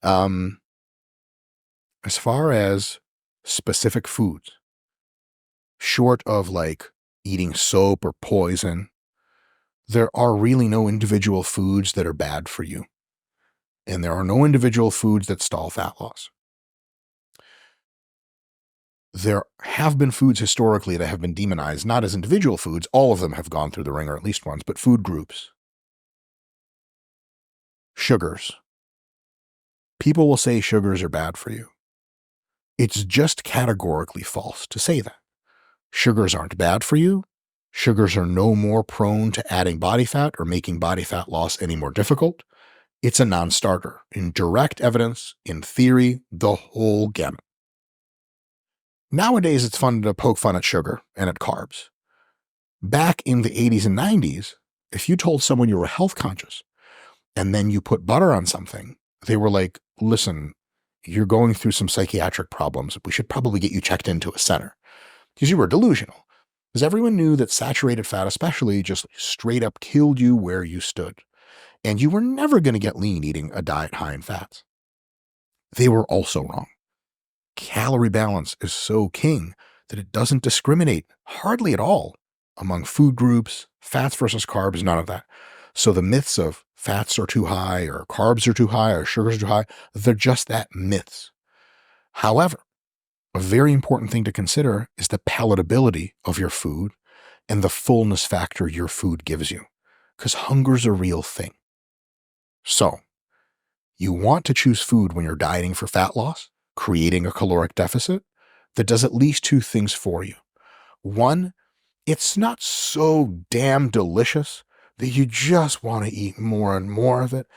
Um, as far as specific foods, short of like eating soap or poison, there are really no individual foods that are bad for you. And there are no individual foods that stall fat loss. There have been foods historically that have been demonized, not as individual foods. All of them have gone through the ringer at least once, but food groups. Sugars. People will say sugars are bad for you. It's just categorically false to say that. Sugars aren't bad for you. Sugars are no more prone to adding body fat or making body fat loss any more difficult. It's a non-starter. In direct evidence, in theory, the whole gamut. Nowadays, it's fun to poke fun at sugar and at carbs. Back in the 80s and 90s, if you told someone you were health conscious and then you put butter on something, they were like, listen, you're going through some psychiatric problems. We should probably get you checked into a center. Because you were delusional. Because everyone knew that saturated fat especially just straight up killed you where you stood. And you were never going to get lean eating a diet high in fats. They were also wrong. Calorie balance is so king that it doesn't discriminate hardly at all among food groups, fats versus carbs, none of that. So the myths of fats are too high or carbs are too high or sugars are too high, they're just that, myths. However, a very important thing to consider is the palatability of your food and the fullness factor your food gives you, because hunger's a real thing. So, you want to choose food when you're dieting for fat loss, creating a caloric deficit that does at least two things for you. One, it's not so damn delicious that you just want to eat more and more of it,